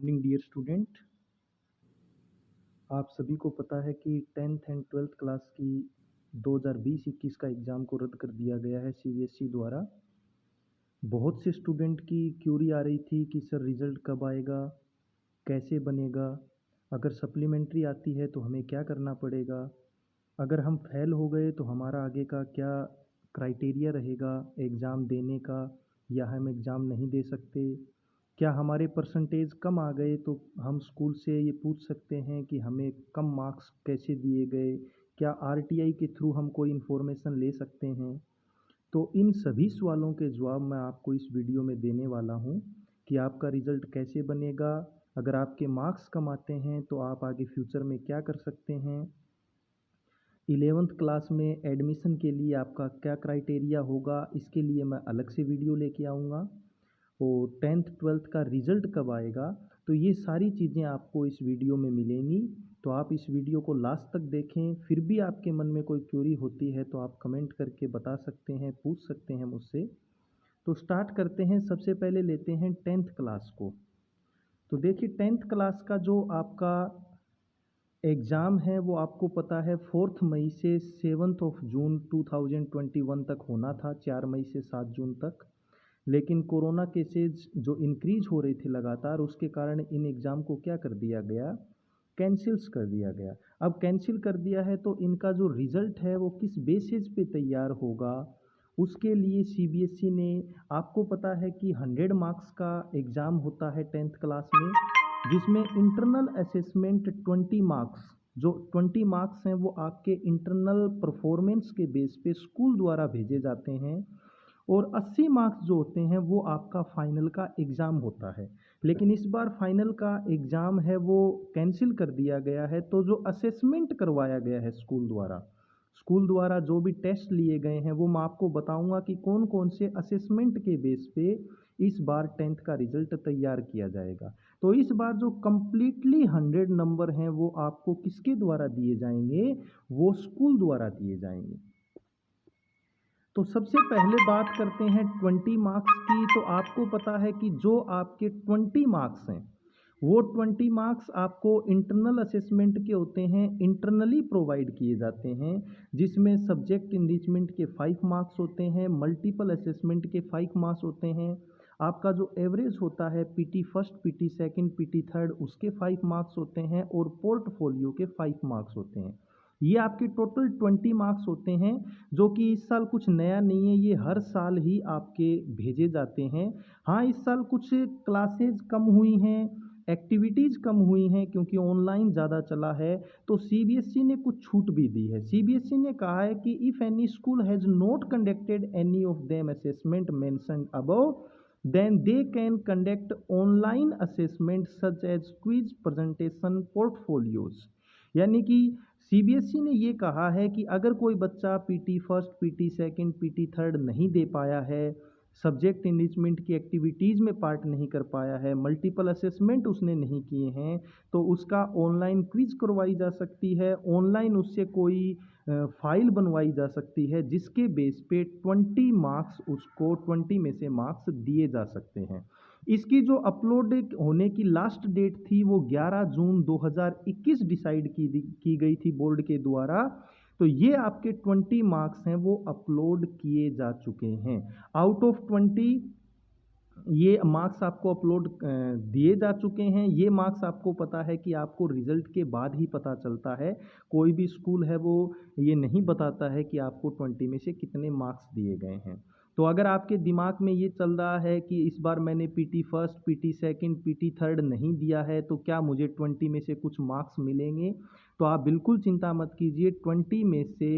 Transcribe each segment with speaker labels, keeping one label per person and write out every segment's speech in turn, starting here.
Speaker 1: Evening dear student. आप सभी को पता है कि 10th एंड 12th क्लास की 2020-21 का एग्ज़ाम को रद्द कर दिया गया है सीबीएसई द्वारा। बहुत से स्टूडेंट की क्यूरी आ रही थी कि सर रिज़ल्ट कब आएगा, कैसे बनेगा, अगर सप्लीमेंट्री आती है तो हमें क्या करना पड़ेगा, अगर हम फेल हो गए तो हमारा आगे का क्या क्राइटेरिया रहेगा एग्ज़ाम देने का, या हम एग्ज़ाम नहीं दे सकते। क्या हमारे परसेंटेज कम आ गए तो हम स्कूल से ये पूछ सकते हैं कि हमें कम मार्क्स कैसे दिए गए, क्या आरटीआई के थ्रू हम कोई इन्फॉर्मेशन ले सकते हैं। तो इन सभी सवालों के जवाब मैं आपको इस वीडियो में देने वाला हूँ कि आपका रिज़ल्ट कैसे बनेगा, अगर आपके मार्क्स कम आते हैं तो आप आगे फ्यूचर में क्या कर सकते हैं, 11th क्लास में एडमिशन के लिए आपका क्या क्राइटेरिया होगा, इसके लिए मैं अलग से वीडियो लेके आऊँगा। और 10th 12th का रिज़ल्ट कब आएगा, तो ये सारी चीज़ें आपको इस वीडियो में मिलेंगी। तो आप इस वीडियो को लास्ट तक देखें। फिर भी आपके मन में कोई क्वेरी होती है तो आप कमेंट करके बता सकते हैं, पूछ सकते हैं मुझसे। तो स्टार्ट करते हैं। सबसे पहले लेते हैं 10th क्लास को। तो देखिए 10th क्लास का जो आपका एग्ज़ाम है वो आपको पता है 4 मई से 7 जून 2021 तक होना था, 4 मई से 7 जून तक। लेकिन कोरोना केसेस जो इंक्रीज हो रहे थे लगातार, उसके कारण इन एग्ज़ाम को क्या कर दिया गया, कैंसिल्स कर दिया गया। अब कैंसिल कर दिया है तो इनका जो रिज़ल्ट है वो किस बेसिस पे तैयार होगा, उसके लिए सीबीएसई ने, आपको पता है कि 100 मार्क्स का एग्ज़ाम होता है 10th क्लास में, जिसमें इंटरनल असेसमेंट 20 मार्क्स, जो 20 मार्क्स हैं वो आपके इंटरनल परफॉर्मेंस के बेस पे स्कूल द्वारा भेजे जाते हैं, और 80 मार्क्स जो होते हैं वो आपका फाइनल का एग्ज़ाम होता है। लेकिन इस बार फाइनल का एग्ज़ाम है वो कैंसिल कर दिया गया है। तो जो असेसमेंट करवाया गया है स्कूल द्वारा जो भी टेस्ट लिए गए हैं, वो मैं आपको बताऊंगा कि कौन कौन से असेसमेंट के बेस पे इस बार 10th का रिज़ल्ट तैयार किया जाएगा। तो इस बार जो कंप्लीटली 100 नंबर हैं वो आपको किसके द्वारा दिए जाएंगे, वो स्कूल द्वारा दिए जाएंगे। तो सबसे पहले बात करते हैं 20 मार्क्स की। तो आपको पता है कि जो आपके 20 मार्क्स हैं वो 20 मार्क्स आपको इंटरनल असेसमेंट के होते हैं, इंटरनली प्रोवाइड किए जाते हैं, जिसमें सब्जेक्ट इनरिचमेंट के 5 मार्क्स होते हैं, मल्टीपल असेसमेंट के 5 मार्क्स होते हैं, आपका जो एवरेज होता है PT first, PT second, PT third, उसके 5 मार्क्स होते हैं, और पोर्टफोलियो के 5 मार्क्स होते हैं। ये आपके टोटल 20 मार्क्स होते हैं, जो कि इस साल कुछ नया नहीं है, ये हर साल ही आपके भेजे जाते हैं। हाँ, इस साल कुछ क्लासेज कम हुई हैं, एक्टिविटीज़ कम हुई हैं क्योंकि ऑनलाइन ज़्यादा चला है। तो सीबीएसई ने कुछ छूट भी दी है। सीबीएसई ने कहा है कि if any school has not conducted any of them assessment mentioned above, then they can conduct online assessment such as quiz, presentation, portfolios। यानी कि सीबीएसई ने ये कहा है कि अगर कोई बच्चा PT first, PT second, PT third नहीं दे पाया है, सब्जेक्ट इनरिचमेंट की एक्टिविटीज़ में पार्ट नहीं कर पाया है, मल्टीपल असेसमेंट उसने नहीं किए हैं, तो उसका ऑनलाइन क्विज करवाई जा सकती है, ऑनलाइन उससे कोई फाइल बनवाई जा सकती है, जिसके बेस पे 20 मार्क्स, उसको 20 में से मार्क्स दिए जा सकते हैं। इसकी जो अपलोड होने की लास्ट डेट थी वो 11 जून 2021 डिसाइड की गई थी बोर्ड के द्वारा। तो ये आपके 20 मार्क्स हैं वो अपलोड किए जा चुके हैं। आउट ऑफ 20 ये मार्क्स आपको अपलोड दिए जा चुके हैं। ये मार्क्स आपको पता है कि आपको रिज़ल्ट के बाद ही पता चलता है। कोई भी स्कूल है वो ये नहीं बताता है कि आपको 20 में से कितने मार्क्स दिए गए हैं। तो अगर आपके दिमाग में ये चल रहा है कि इस बार मैंने PT first, PT second, PT third नहीं दिया है तो क्या मुझे 20 में से कुछ मार्क्स मिलेंगे, तो आप बिल्कुल चिंता मत कीजिए। 20 में से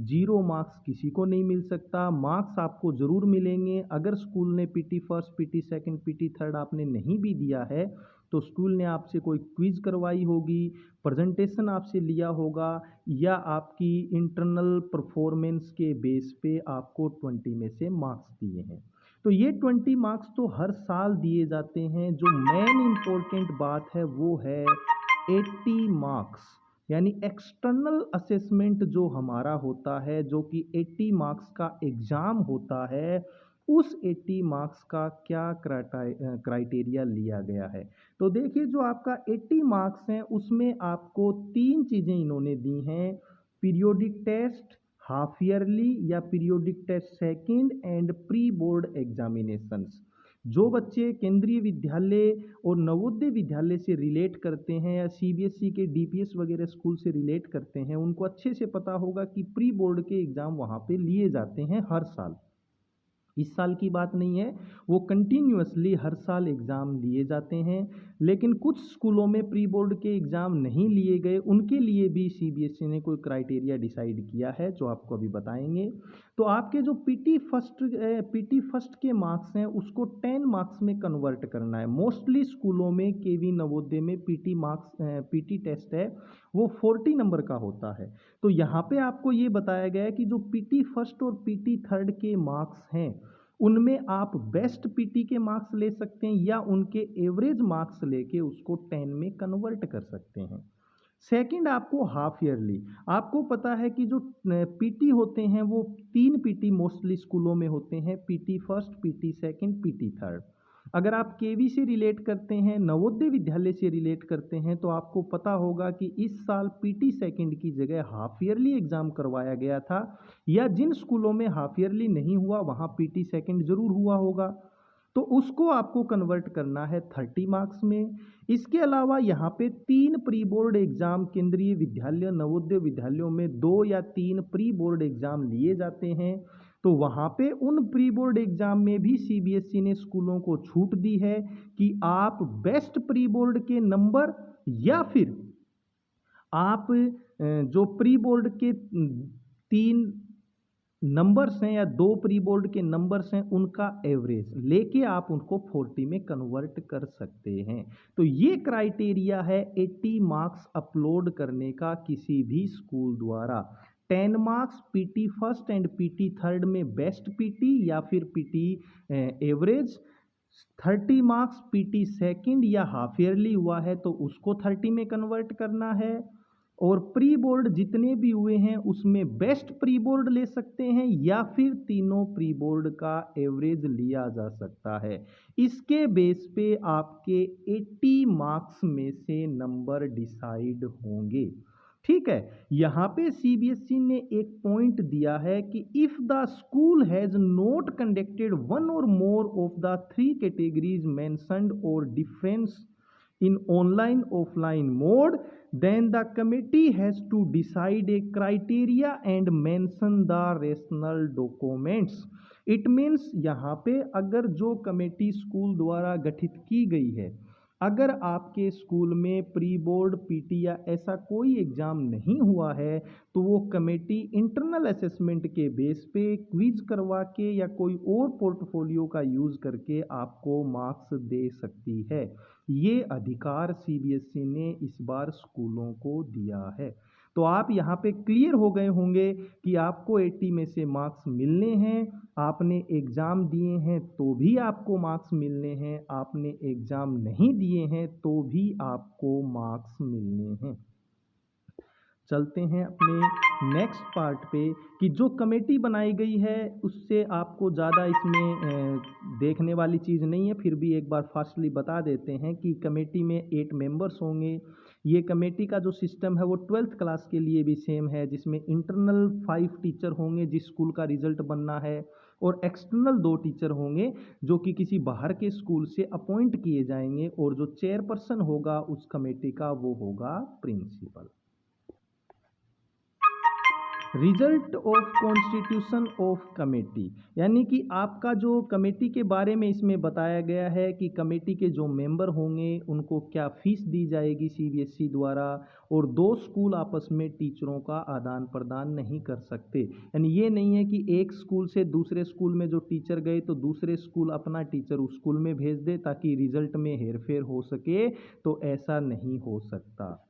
Speaker 1: 0 मार्क्स किसी को नहीं मिल सकता। मार्क्स आपको ज़रूर मिलेंगे। अगर स्कूल ने PT first, PT second, PT third आपने नहीं भी दिया है तो स्कूल ने आपसे कोई क्विज़ करवाई होगी, प्रेजेंटेशन आपसे लिया होगा, या आपकी इंटरनल परफॉर्मेंस के बेस पे आपको 20 में से मार्क्स दिए हैं। तो ये 20 मार्क्स तो हर साल दिए जाते हैं। जो मेन इम्पोर्टेंट बात है वो है 80 मार्क्स, यानी एक्सटर्नल असेसमेंट जो हमारा होता है, जो कि 80 मार्क्स का एग्ज़ाम होता है, उस 80 मार्क्स का क्या क्राइटेरिया लिया गया है। तो देखिए जो आपका 80 मार्क्स हैं उसमें आपको 3 चीज़ें इन्होंने दी हैं, पीरियोडिक टेस्ट, हाफ ईयरली या periodic test second and pre board examinations. जो बच्चे केंद्रीय विद्यालय और नवोदय विद्यालय से रिलेट करते हैं या सीबीएसई के डीपीएस वगैरह स्कूल से रिलेट करते हैं, उनको अच्छे से पता होगा कि प्री बोर्ड के एग्ज़ाम वहाँ पे लिए जाते हैं हर साल। इस साल की बात नहीं है, वो कंटिन्यूअसली हर साल एग्ज़ाम लिए जाते हैं। लेकिन कुछ स्कूलों में प्री बोर्ड के एग्ज़ाम नहीं लिए गए, उनके लिए भी सीबीएसई ने कोई क्राइटेरिया डिसाइड किया है जो आपको अभी बताएंगे। तो आपके जो पीटी फर्स्ट के मार्क्स हैं उसको 10 मार्क्स में कन्वर्ट करना है। मोस्टली स्कूलों में केवी नवोदय में पीटी टेस्ट है वो 40 नंबर का होता है। तो यहाँ पे आपको ये बताया गया है कि जो पीटी फर्स्ट और पीटी थर्ड के मार्क्स हैं उनमें आप बेस्ट पीटी के मार्क्स ले सकते हैं या उनके एवरेज मार्क्स लेके उसको 10 में कन्वर्ट कर सकते हैं। सेकंड आपको हाफ ईयरली, आपको पता है कि जो पीटी होते हैं वो 3 पीटी मोस्टली स्कूलों में होते हैं, PT first, PT second, PT third. अगर आप केवी से रिलेट करते हैं, नवोदय विद्यालय से रिलेट करते हैं, तो आपको पता होगा कि इस साल पीटी सेकंड की जगह हाफ ईयरली एग्ज़ाम करवाया गया था, या जिन स्कूलों में हाफ ईयरली नहीं हुआ वहाँ पीटी सेकंड ज़रूर हुआ होगा। तो उसको आपको कन्वर्ट करना है 30 मार्क्स में। इसके अलावा यहाँ पे 3 प्री बोर्ड एग्ज़ाम केंद्रीय विद्यालय नवोदय विद्यालयों में 2 या 3 प्री बोर्ड एग्ज़ाम लिए जाते हैं। तो वहाँ पे उन प्री बोर्ड एग्ज़ाम में भी सीबीएसई ने स्कूलों को छूट दी है कि आप बेस्ट प्री बोर्ड के नंबर या फिर आप जो प्री बोर्ड के 3 नंबर्स हैं या 2 प्री बोर्ड के नंबर्स हैं उनका एवरेज लेके आप उनको 40 में कन्वर्ट कर सकते हैं। तो ये क्राइटेरिया है 80 मार्क्स अपलोड करने का किसी भी स्कूल द्वारा। 10 marks PT first and PT third में बेस्ट पीटी या फिर PT average, 30 marks PT second या हाफ ईयरली हुआ है तो उसको 30 में कन्वर्ट करना है, और प्री बोर्ड जितने भी हुए हैं उसमें बेस्ट प्री बोर्ड ले सकते हैं या फिर तीनों प्री बोर्ड का एवरेज लिया जा सकता है। इसके बेस पे आपके 80 मार्क्स में से नंबर डिसाइड होंगे। ठीक है, यहाँ पे सीबीएसई ने एक पॉइंट दिया है कि if the school has not conducted one or more of the 3 categories mentioned or difference in online offline mode, then the committee has to decide a criteria and mention the rational documents. It means यहाँ पे अगर जो committee school द्वारा गठित की गई है, अगर आपके स्कूल में प्री बोर्ड पीटी या ऐसा कोई एग्ज़ाम नहीं हुआ है तो वो कमेटी इंटरनल असेसमेंट के बेस पे क्विज करवा के या कोई और पोर्टफोलियो का यूज़ करके आपको मार्क्स दे सकती है। ये अधिकार सीबीएसई ने इस बार स्कूलों को दिया है। तो आप यहाँ पे क्लियर हो गए होंगे कि आपको 80 में से मार्क्स मिलने हैं, आपने एग्ज़ाम दिए हैं तो भी आपको मार्क्स मिलने हैं, आपने एग्ज़ाम नहीं दिए हैं तो भी आपको मार्क्स मिलने हैं। चलते हैं अपने नेक्स्ट पार्ट पे कि जो कमेटी बनाई गई है उससे आपको ज़्यादा इसमें देखने वाली चीज़ नहीं है, फिर भी एक बार फास्टली बता देते हैं कि कमेटी में 8 मेंबर्स होंगे। ये कमेटी का जो सिस्टम है वो 12th क्लास के लिए भी सेम है, जिसमें इंटरनल 5 टीचर होंगे जिस स्कूल का रिजल्ट बनना है, और एक्सटर्नल 2 टीचर होंगे जो कि किसी बाहर के स्कूल से अपॉइंट किए जाएंगे, और जो चेयरपर्सन होगा उस कमेटी का वो होगा principal. Result of constitution of committee, यानी कि आपका जो कमेटी के बारे में इसमें बताया गया है कि कमेटी के जो मेंबर होंगे उनको क्या फीस दी जाएगी सीबीएसई द्वारा, और 2 स्कूल आपस में टीचरों का आदान प्रदान नहीं कर सकते। यानी ये नहीं है कि एक स्कूल से दूसरे स्कूल में जो टीचर गए तो दूसरे स्कूल अपना टीचर उस स्कूल में भेज दे ताकि रिजल्ट में हेरफेर हो सके, तो ऐसा नहीं हो सकता।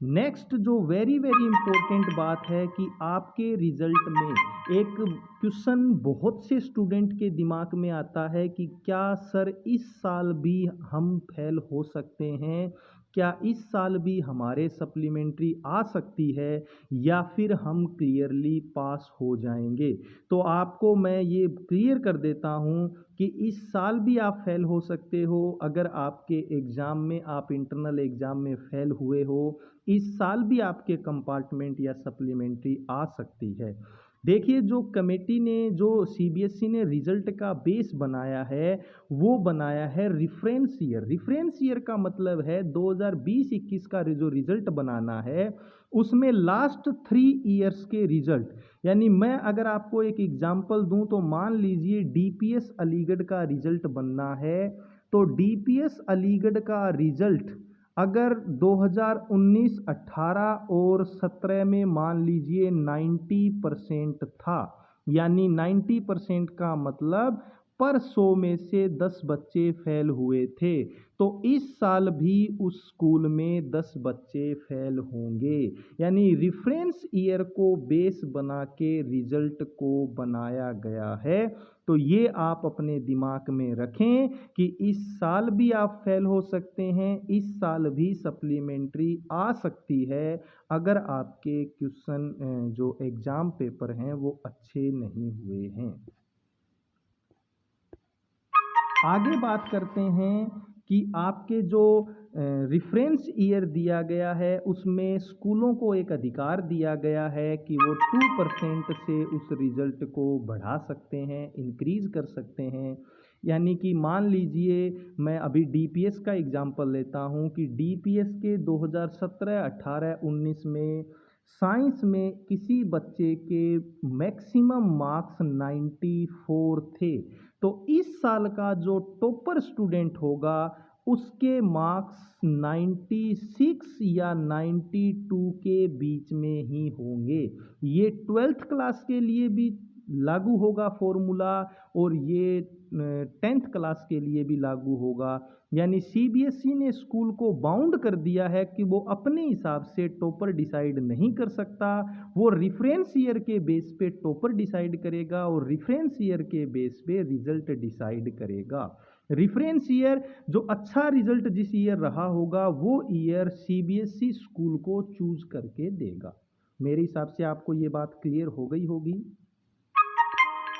Speaker 1: नेक्स्ट जो वेरी इंपॉर्टेंट बात है कि आपके रिजल्ट में एक क्वेश्चन बहुत से स्टूडेंट के दिमाग में आता है कि क्या सर इस साल भी हम फेल हो सकते हैं, क्या इस साल भी हमारे सप्लीमेंट्री आ सकती है या फिर हम क्लियरली पास हो जाएंगे। तो आपको मैं ये क्लियर कर देता हूँ कि इस साल भी आप फेल हो सकते हो। अगर आपके एग्ज़ाम में आप इंटरनल एग्ज़ाम में फेल हुए हो, इस साल भी आपके कंपार्टमेंट या सप्लीमेंट्री आ सकती है। देखिए, जो कमेटी ने, जो सीबीएसई ने रिजल्ट का बेस बनाया है, वो बनाया है रेफरेंस ईयर। रेफरेंस ईयर का मतलब है 2020-21 का जो रिजल्ट बनाना है, उसमें लास्ट 3 ईयर्स के रिजल्ट। यानी मैं अगर आपको एक एग्जांपल दूं तो मान लीजिए डीपीएस अलीगढ़ का रिजल्ट बनना है, तो डीपीएस अलीगढ़ का रिजल्ट अगर 2019, 18 और 17 में मान लीजिए 90% था, यानी 90% का मतलब पर 100 में से 10 बच्चे फेल हुए थे, तो इस साल भी उस स्कूल में 10 बच्चे फेल होंगे। यानी रेफरेंस ईयर को बेस बना के रिजल्ट को बनाया गया है। तो ये आप अपने दिमाग में रखें कि इस साल भी आप फेल हो सकते हैं, इस साल भी सप्लीमेंट्री आ सकती है अगर आपके क्वेश्चन जो एग्ज़ाम पेपर हैं वो अच्छे नहीं हुए हैं। आगे बात करते हैं कि आपके जो रेफरेंस ईयर दिया गया है उसमें स्कूलों को एक अधिकार दिया गया है कि वो 2% से उस रिज़ल्ट को बढ़ा सकते हैं, इंक्रीज़ कर सकते हैं। यानी कि मान लीजिए मैं अभी डीपीएस का एग्जांपल लेता हूं कि डीपीएस के 2017, 18, 19 में साइंस में किसी बच्चे के मैक्सिमम मार्क्स 94 थे, तो इस साल का जो टॉपर स्टूडेंट होगा उसके मार्क्स 96 या 92 के बीच में ही होंगे। ये 12th क्लास के लिए भी लागू होगा फॉर्मूला, और ये 10th क्लास के लिए भी लागू होगा। यानी सीबीएसई ने स्कूल को बाउंड कर दिया है कि वो अपने हिसाब से टॉपर डिसाइड नहीं कर सकता, वो रेफरेंस ईयर के बेस पे टॉपर डिसाइड करेगा और रेफरेंस ईयर के बेस पे रिजल्ट डिसाइड करेगा। रेफरेंस ईयर जो अच्छा रिजल्ट जिस ईयर रहा होगा वो ईयर सीबीएसई स्कूल को चूज करके देगा। मेरे हिसाब से आपको ये बात क्लियर हो गई होगी।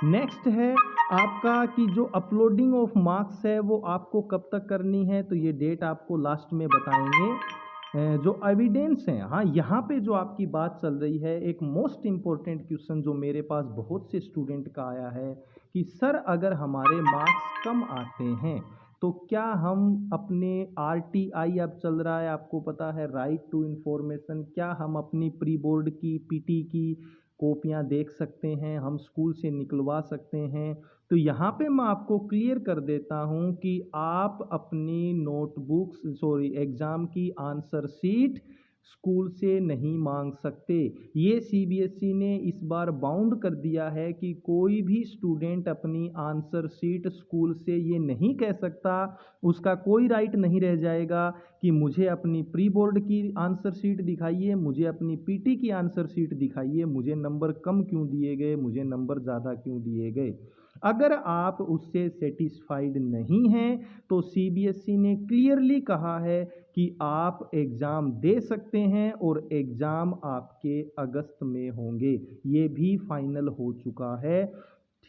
Speaker 1: नेक्स्ट है आपका कि जो अपलोडिंग ऑफ मार्क्स है वो आपको कब तक करनी है, तो ये डेट आपको लास्ट में बताएंगे। जो एविडेंस हैं, हाँ यहाँ पे जो आपकी बात चल रही है, एक मोस्ट इम्पोर्टेंट क्वेश्चन जो मेरे पास बहुत से स्टूडेंट का आया है कि सर अगर हमारे मार्क्स कम आते हैं तो क्या हम अपने आरटीआई अब चल रहा है, आपको पता है, राइट टू इन्फॉर्मेशन, क्या हम अपनी प्री बोर्ड की पीटी की कॉपियां देख सकते हैं, हम स्कूल से निकलवा सकते हैं। तो यहाँ पे मैं आपको क्लियर कर देता हूँ कि आप अपनी नोटबुक्स, सॉरी, एग्ज़ाम की आंसर शीट स्कूल से नहीं मांग सकते। ये सीबीएसई ने इस बार बाउंड कर दिया है कि कोई भी स्टूडेंट अपनी आंसर शीट स्कूल से ये नहीं कह सकता, उसका कोई राइट नहीं रह जाएगा कि मुझे अपनी प्री बोर्ड की आंसर शीट दिखाइए, मुझे अपनी पीटी की आंसर शीट दिखाइए, मुझे नंबर कम क्यों दिए गए, मुझे नंबर ज़्यादा क्यों दिए गए। अगर आप उससे सेटिस्फाइड नहीं हैं तो सीबीएसई ने क्लियरली कहा है कि आप एग्ज़ाम दे सकते हैं और एग्ज़ाम आपके अगस्त में होंगे, ये भी फाइनल हो चुका है।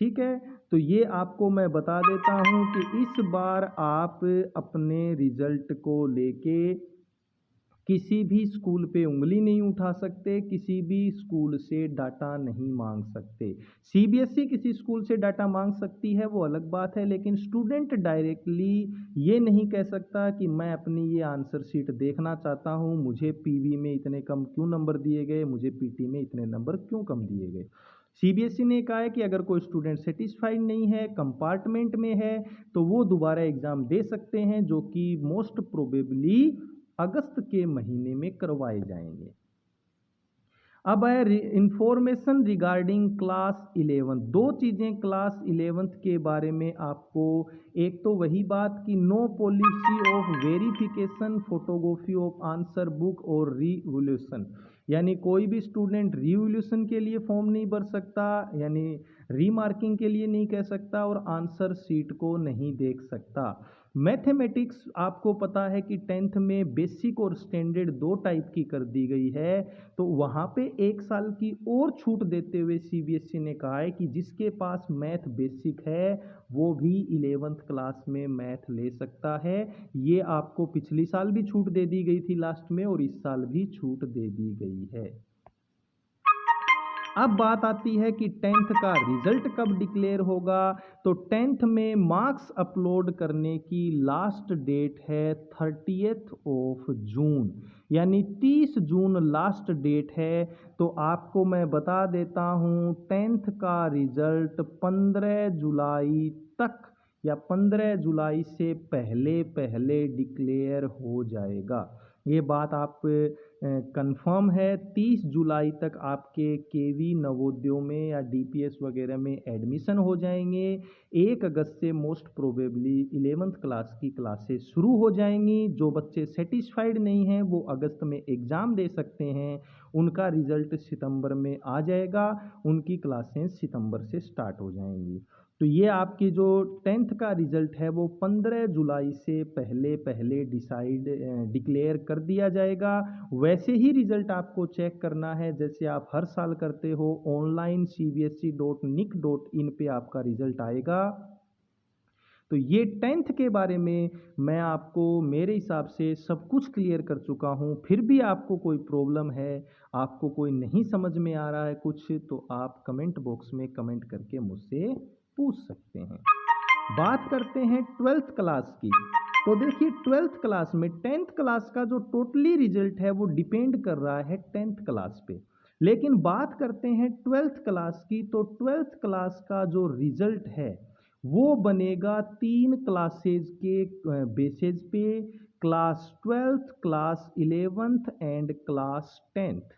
Speaker 1: ठीक है, तो ये आपको मैं बता देता हूँ कि इस बार आप अपने रिजल्ट को लेके किसी भी स्कूल पे उंगली नहीं उठा सकते, किसी भी स्कूल से डाटा नहीं मांग सकते। सीबीएसई किसी स्कूल से डाटा मांग सकती है, वो अलग बात है, लेकिन स्टूडेंट डायरेक्टली ये नहीं कह सकता कि मैं अपनी ये आंसर शीट देखना चाहता हूँ, मुझे पीवी में इतने कम क्यों नंबर दिए गए, मुझे पीटी में इतने नंबर क्यों कम दिए गए। सीबीएसई ने कहा है कि अगर कोई स्टूडेंट सेटिस्फाइड नहीं है, कंपार्टमेंट में है, तो वो दोबारा एग्ज़ाम दे सकते हैं, जो कि मोस्ट प्रोबेबली अगस्त के महीने में करवाए जाएंगे। अब है इंफॉर्मेशन रिगार्डिंग क्लास 11। दो चीज़ें क्लास 11th के बारे में आपको, एक तो वही बात कि no policy of verification photocopy of answer book और रीवोल्यूशन, यानी कोई भी स्टूडेंट रीवोल्यूशन के लिए फॉर्म नहीं भर सकता, यानी रीमार्किंग के लिए नहीं कह सकता, और आंसर शीट को नहीं देख सकता। मैथमेटिक्स आपको पता है कि 10th में बेसिक और स्टैंडर्ड दो टाइप की कर दी गई है, तो वहाँ पे एक साल की और छूट देते हुए सीबीएसई ने कहा है कि जिसके पास मैथ बेसिक है वो भी 11th क्लास में मैथ ले सकता है। ये आपको पिछली साल भी छूट दे दी गई थी लास्ट में, और इस साल भी छूट दे दी गई है। अब बात आती है कि 10th का रिजल्ट कब डिक्लेयर होगा। तो 10th में मार्क्स अपलोड करने की लास्ट डेट है 30th ऑफ जून, यानी 30 जून लास्ट डेट है। तो आपको मैं बता देता हूँ 10th का रिजल्ट 15 जुलाई तक या 15 जुलाई से पहले पहले डिक्लेयर हो जाएगा। ये बात आप कंफर्म है। 30 जुलाई तक आपके केवी नवोदयों में या डीपीएस वगैरह में एडमिशन हो जाएंगे। 1 अगस्त से मोस्ट प्रोबेबली 11th क्लास की क्लासेस शुरू हो जाएंगी। जो बच्चे सेटिस्फाइड नहीं हैं वो अगस्त में एग्ज़ाम दे सकते हैं, उनका रिजल्ट सितंबर में आ जाएगा, उनकी क्लासें सितंबर से स्टार्ट हो जाएंगी। तो ये आपकी जो 10th का रिजल्ट है वो 15 जुलाई से पहले पहले डिक्लेयर कर दिया जाएगा। वैसे ही रिजल्ट आपको चेक करना है जैसे आप हर साल करते हो, ऑनलाइन cbse.nic.in पे आपका रिजल्ट आएगा। तो ये 10th के बारे में मैं आपको मेरे हिसाब से सब कुछ क्लियर कर चुका हूँ। फिर भी आपको कोई प्रॉब्लम है, आपको कोई नहीं समझ में आ रहा है कुछ, तो आप कमेंट बॉक्स में कमेंट करके मुझसे पूछ सकते हैं। बात करते हैं 12th क्लास की। तो देखिए 12th क्लास में 10th क्लास का जो टोटली रिजल्ट है वो डिपेंड कर रहा है 10th क्लास पे। लेकिन बात करते हैं 12th क्लास की, तो 12th क्लास का जो रिजल्ट है वो बनेगा 3 क्लासेज के बेसिस पे, class 12th, class 11th and class 10th।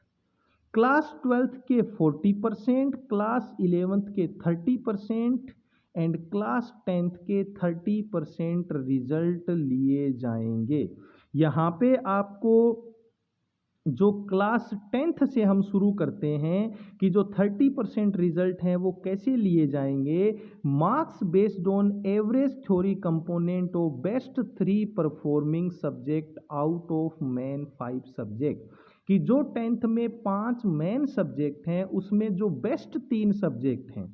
Speaker 1: Class 12th के 40%, क्लास 11th के 30% एंड क्लास 10th के 30% रिजल्ट लिए जाएंगे। यहाँ पे आपको जो क्लास 10th से हम शुरू करते हैं कि जो 30% रिजल्ट हैं वो कैसे लिए जाएंगे। Marks based on average theory component of best 3 performing subject out of main 5 subject, कि जो 10th में 5 मेन सब्जेक्ट हैं उसमें जो बेस्ट 3 सब्जेक्ट हैं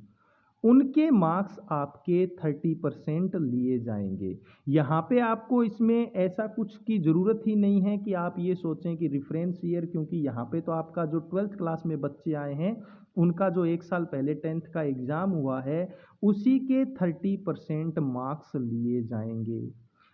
Speaker 1: उनके मार्क्स आपके 30% लिए जाएंगे। यहाँ पे आपको इसमें ऐसा कुछ की ज़रूरत ही नहीं है कि आप ये सोचें कि रेफरेंस ईयर, क्योंकि यहाँ पे तो आपका जो 12th क्लास में बच्चे आए हैं उनका जो 1 साल पहले 10th का एग्ज़ाम हुआ है उसी के 30% मार्क्स लिए जाएंगे।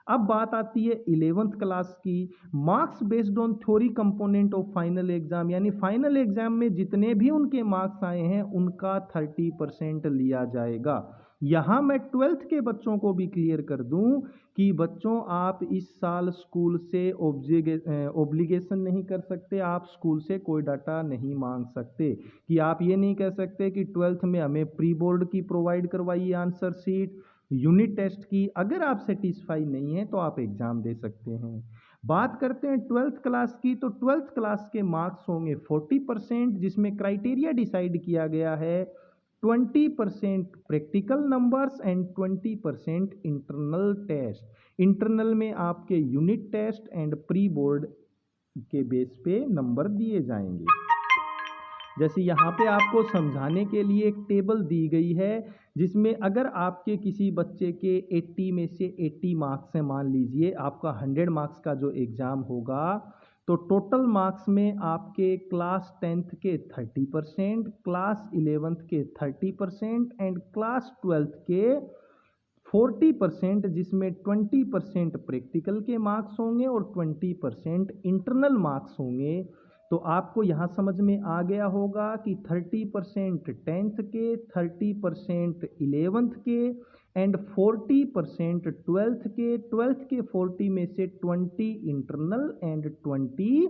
Speaker 1: अब बात आती है 11th क्लास की। Marks based on theory component of final exam, यानी फाइनल एग्जाम में जितने भी उनके मार्क्स आए हैं उनका 30% लिया जाएगा। यहाँ मैं 12th के बच्चों को भी क्लियर कर दूं कि बच्चों आप इस साल स्कूल से ऑब्लिगेशन नहीं कर सकते, आप स्कूल से कोई डाटा नहीं मांग सकते, कि आप ये नहीं कह सकते कि 12th में हमें प्री बोर्ड की प्रोवाइड करवाइए आंसर शीट, यूनिट टेस्ट की। अगर आप सेटिस्फाई नहीं हैं तो आप एग्ज़ाम दे सकते हैं। बात करते हैं 12th क्लास की, तो 12th क्लास के मार्क्स होंगे 40%, जिसमें क्राइटेरिया डिसाइड किया गया है 20% practical numbers and 20% internal test. Internal में आपके unit test and pre board के बेस पे नंबर दिए जाएंगे। जैसे यहाँ पे आपको समझाने के लिए एक टेबल दी गई है जिसमें अगर आपके किसी बच्चे के 80 में से 80 मार्क्स हैं, मान लीजिए आपका 100 मार्क्स का जो एग्ज़ाम होगा, तो टोटल मार्क्स में आपके क्लास 10th के 30%, क्लास 11th के 30% एंड क्लास 12th के 40%, जिसमें 20% प्रैक्टिकल के मार्क्स होंगे और 20% इंटरनल मार्क्स होंगे। तो आपको यहाँ समझ में आ गया होगा कि 30% 10th के, 30% 11th के एंड 40% 12th के। 12th के 40 में से 20 इंटरनल एंड 20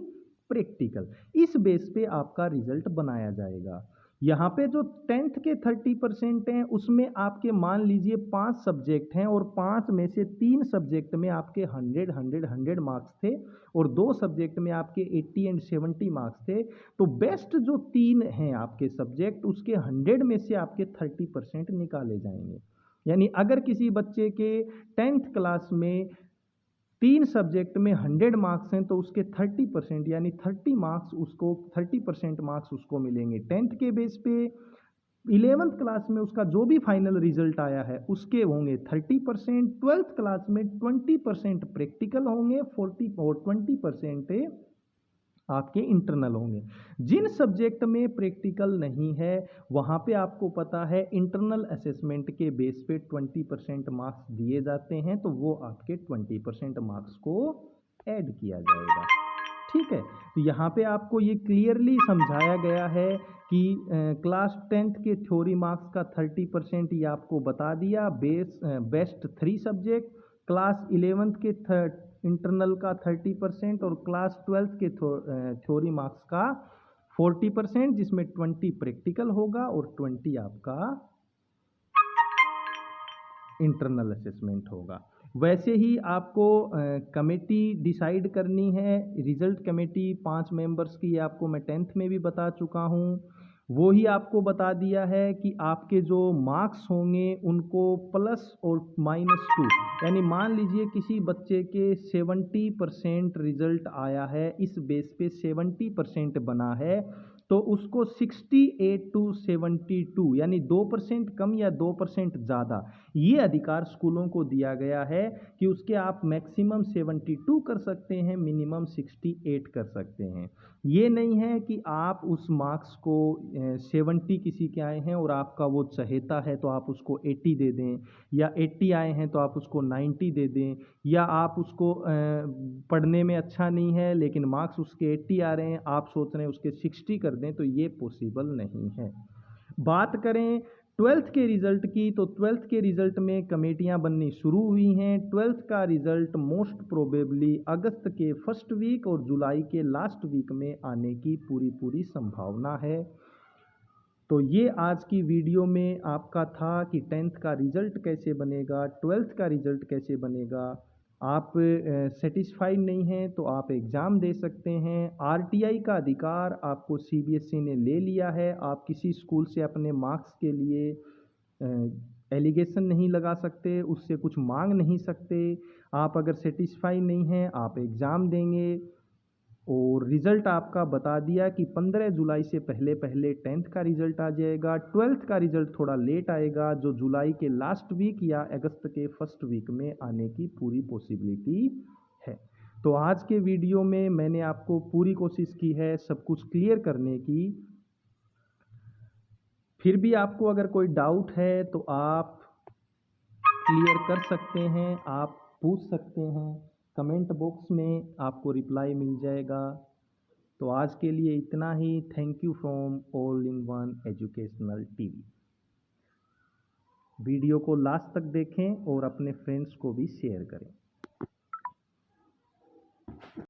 Speaker 1: प्रैक्टिकल। इस बेस पे आपका रिजल्ट बनाया जाएगा। यहाँ पे जो 10th के 30% हैं उसमें आपके मान लीजिए 5 सब्जेक्ट हैं और 5 में से 3 सब्जेक्ट में आपके 100 मार्क्स थे और 2 सब्जेक्ट में आपके 80 एंड 70 मार्क्स थे। तो बेस्ट जो 3 हैं आपके सब्जेक्ट उसके 100 में से आपके 30% निकाले जाएंगे। यानी अगर किसी बच्चे के 10th क्लास में 3 सब्जेक्ट में 100 मार्क्स हैं तो उसके 30% यानी 30% मार्क्स उसको मिलेंगे 10th के बेस पे। 11th क्लास में उसका जो भी फाइनल रिजल्ट आया है उसके होंगे 30%। 12th क्लास में 20% प्रैक्टिकल होंगे, 40 और 20% आपके इंटरनल होंगे। जिन सब्जेक्ट में प्रैक्टिकल नहीं है वहाँ पे आपको पता है इंटरनल असेसमेंट के बेस पे 20% मार्क्स दिए जाते हैं, तो वो आपके 20% मार्क्स को ऐड किया जाएगा। ठीक है, तो यहाँ पे आपको ये क्लियरली समझाया गया है कि क्लास 10th के थ्योरी मार्क्स का 30% ये आपको बता दिया, बेस्ट 3 सब्जेक्ट, क्लास 11th के इंटरनल का 30% और क्लास 12th के थ्योरी मार्क्स का 40%, जिसमें 20 प्रैक्टिकल होगा और 20 आपका इंटरनल असेसमेंट होगा। वैसे ही आपको कमेटी डिसाइड करनी है, रिजल्ट कमेटी 5 मेंबर्स की, ये आपको मैं 10th में भी बता चुका हूँ। वो ही आपको बता दिया है कि आपके जो मार्क्स होंगे उनको प्लस और -2, यानी मान लीजिए किसी बच्चे के 70% रिजल्ट आया है, इस बेस पे 70% बना है, तो उसको 68 टू 72 यानी 2% कम या 2% ज़्यादा, ये अधिकार स्कूलों को दिया गया है कि उसके आप मैक्सिमम 72 कर सकते हैं, मिनिमम 68 कर सकते हैं। ये नहीं है कि आप उस मार्क्स को 70 किसी के आए हैं और आपका वो चहेता है तो आप उसको 80 दे दें, या 80 आए हैं तो आप उसको 90 दे दें, या आप उसको पढ़ने में अच्छा नहीं है लेकिन मार्क्स उसके 80 आ रहे हैं, आप सोच रहे हैं उसके 60 कर दें, तो ये पॉसिबल नहीं है। बात करें 12th के रिज़ल्ट की, तो 12th के रिज़ल्ट में कमेटियां बननी शुरू हुई हैं। 12th का रिज़ल्ट मोस्ट प्रोबेबली अगस्त के फर्स्ट वीक और जुलाई के लास्ट वीक में आने की पूरी संभावना है। तो ये आज की वीडियो में आपका था कि 10th का रिज़ल्ट कैसे बनेगा, 12th का रिज़ल्ट कैसे बनेगा। आप सेटिस्फाइड नहीं हैं तो आप एग्ज़ाम दे सकते हैं। आरटीआई का अधिकार आपको सीबीएसई ने ले लिया है। आप किसी स्कूल से अपने मार्क्स के लिए एलिगेशन नहीं लगा सकते, उससे कुछ मांग नहीं सकते। आप अगर सेटिस्फाई नहीं हैं आप एग्ज़ाम देंगे, और रिज़ल्ट आपका बता दिया कि 15 जुलाई से पहले 10th का रिज़ल्ट आ जाएगा। 12th का रिज़ल्ट थोड़ा लेट आएगा, जो जुलाई के लास्ट वीक या अगस्त के फर्स्ट वीक में आने की पूरी पॉसिबिलिटी है। तो आज के वीडियो में मैंने आपको पूरी कोशिश की है सब कुछ क्लियर करने की। फिर भी आपको अगर कोई डाउट है तो आप क्लियर कर सकते हैं, आप पूछ सकते हैं, कमेंट बॉक्स में आपको रिप्लाई मिल जाएगा। तो आज के लिए इतना ही। Thank you from all in one educational TV. Video को लास्ट तक देखें और अपने फ्रेंड्स को भी शेयर करें।